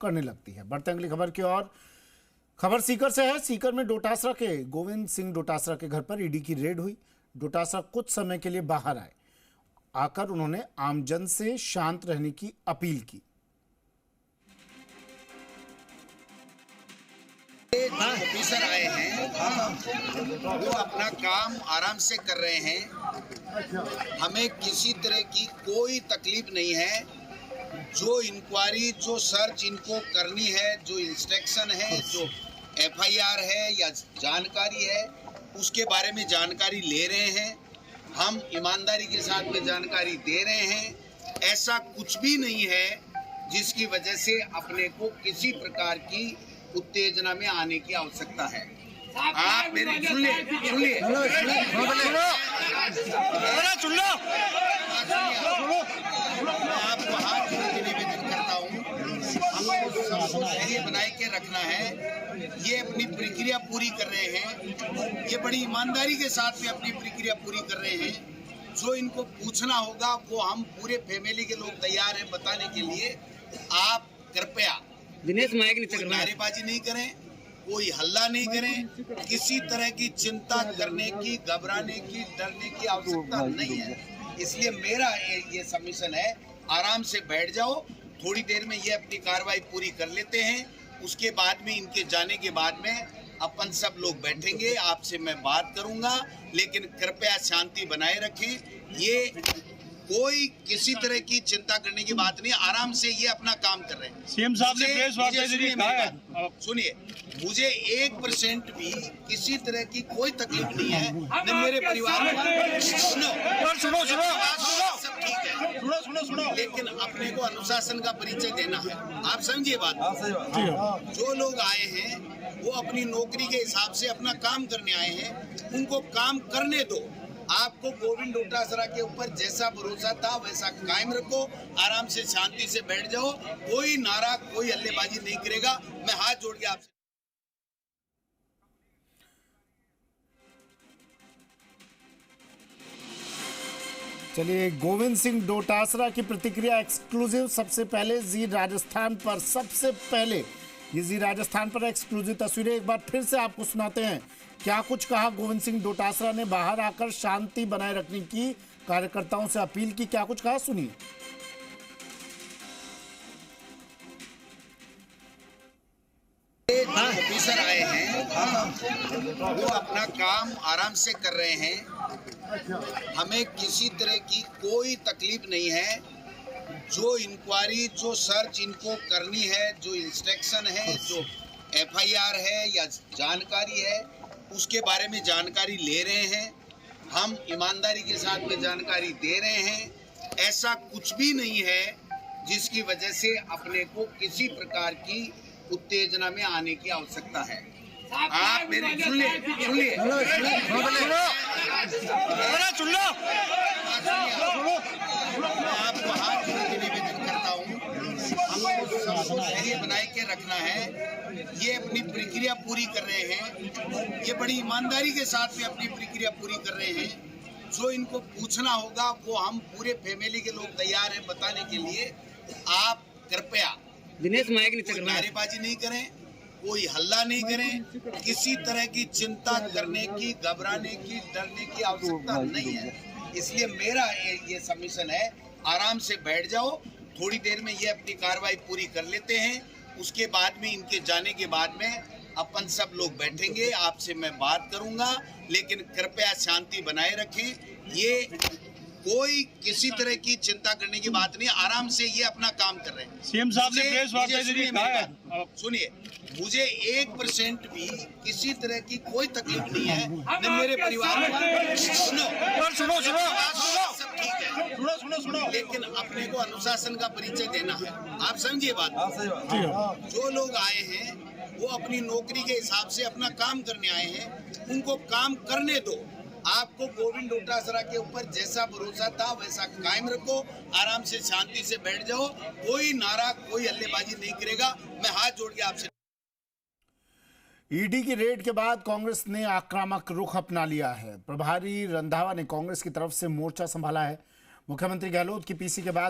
करने लगती है। बढ़ते अगली खबर की ओर। खबर सीकर से है। सीकर में डोटासरा के गोविंद सिंह डोटासरा के घर पर ईडी की रेड हुई। डोटासरा कुछ समय के लिए बाहर आए। आकर उन्होंने आमजन से शांत रहने की अपील की। ऑफिसर आए हैं, वो अपना काम आराम से कर रहे हैं। हमें किसी तरह की कोई तकलीफ नहीं है। जो इंक्वायरी, जो सर्च इनको करनी है, जो इंस्ट्रक्शन है, जो एफआईआर है या जानकारी है, उसके बारे में जानकारी ले रहे हैं। हम ईमानदारी के साथ में जानकारी दे रहे हैं। ऐसा कुछ भी नहीं है जिसकी वजह से अपने को किसी प्रकार की उत्तेजना में आने की आवश्यकता है। आप मेरी सुनिए आपको हाथ जोड़ के निवेदन करता हूँ, हमको सबको धैर्य बनाए के रखना है। ये अपनी प्रक्रिया पूरी कर रहे हैं, ये बड़ी ईमानदारी के साथ में अपनी प्रक्रिया पूरी कर रहे हैं। जो इनको पूछना होगा वो हम पूरे फैमिली के लोग तैयार हैं बताने के लिए। आप कृपया दिनेश माइक कोई नारेबाजी नहीं करें, कोई हल्ला नहीं करें। किसी तरह की चिंता करने की, घबराने की, डरने की आवश्यकता नहीं है। इसलिए मेरा ये सबमिशन है, आराम से बैठ जाओ। थोड़ी देर में ये अपनी कार्रवाई पूरी कर लेते हैं। उसके बाद में, इनके जाने के बाद में अपन सब लोग बैठेंगे, आपसे मैं बात करूंगा। लेकिन कृपया शांति बनाए रखें। ये कोई किसी तरह की चिंता करने की बात नहीं। आराम से ये अपना काम कर रहे हैं। सीएम साहब ने प्रेस वार्ता है। सुनिए, मुझे 1% भी किसी तरह की कोई तकलीफ नहीं है, न मेरे परिवार में। सुनो सब ठीक है, सुनो। लेकिन अपने को अनुशासन का परिचय देना है। आप समझिए बात। जो लोग आए हैं वो अपनी नौकरी के हिसाब से अपना काम करने आए हैं, उनको काम करने दो। आपको गोविंद डोटासरा के ऊपर जैसा भरोसा था वैसा कायम रखो। आराम से शांति से बैठ जाओ। कोई नारा, कोई हल्लेबाजी नहीं करेगा। मैं हाथ जोड़ के आपसे चलिए, गोविंद सिंह डोटासरा की प्रतिक्रिया एक्सक्लूसिव। सबसे पहले जी राजस्थान पर, सबसे पहले ये जी राजस्थान पर एक्सक्लूसिव तस्वीरें एक बार फिर से आपको सुनाते हैं। क्या कुछ कहा गोविंद सिंह डोटासरा ने। बाहर आकर शांति बनाए रखने की कार्यकर्ताओं से अपील की। क्या कुछ कहा, सुनिए। ऑफिसर आए हैं, वो अपना काम आराम से कर रहे हैं। हमें किसी तरह की कोई तकलीफ नहीं है। जो इंक्वायरी, जो सर्च इनको करनी है, जो इंस्ट्रक्शन है, जो एफआईआर है या जानकारी है, उसके बारे में जानकारी ले रहे हैं। हम ईमानदारी के साथ में जानकारी दे रहे हैं। ऐसा कुछ भी नहीं है जिसकी वजह से अपने को किसी प्रकार की उत्तेजना में आने की आवश्यकता है। आप मेरी सुनिए आपको हाथ जोड़ के निवेदन करता हूँ, हमको सबको धैर्य बनाए के रखना है। ये अपनी प्रक्रिया पूरी कर रहे हैं, ये बड़ी ईमानदारी के साथ में अपनी प्रक्रिया पूरी कर रहे हैं। जो इनको पूछना होगा वो हम पूरे फैमिली के लोग तैयार हैं बताने के लिए। आप कृपया दिनेश माइक कोई नारेबाजी नहीं करें, कोई हल्ला नहीं करें। किसी तरह की चिंता करने की, घबराने की, डरने की आवश्यकता नहीं है। इसलिए मेरा ये सबमिशन है, आराम से बैठ जाओ। थोड़ी देर में ये अपनी कार्रवाई पूरी कर लेते हैं। उसके बाद में, इनके जाने के बाद में अपन सब लोग बैठेंगे, आपसे मैं बात करूंगा। लेकिन कृपया शांति बनाए रखें। ये कोई किसी तरह की चिंता करने की बात नहीं। आराम से ये अपना काम कर रहे हैं। सीएम साहब ने प्रेस वार्ता है। सुनिए, मुझे 1% भी किसी तरह की कोई तकलीफ नहीं है, न मेरे परिवार में। सुनो सब ठीक है, लेकिन अपने को अनुशासन का परिचय देना है। आप समझिए बात। जो लोग आए हैं वो अपनी नौकरी के हिसाब से अपना काम करने आए हैं, उनको काम करने दो। आपको गोविंद डोटासरा के ऊपर जैसा भरोसा था वैसा कायम रखो। आराम से शांति से बैठ जाओ। कोई नारा, कोई हल्लेबाजी नहीं करेगा। मैं हाथ जोड़ के आपसे। ईडी की रेड के बाद कांग्रेस ने आक्रामक रुख अपना लिया है। प्रभारी रंधावा ने कांग्रेस की तरफ से मोर्चा संभाला है। मुख्यमंत्री गहलोत की पीसी के बाद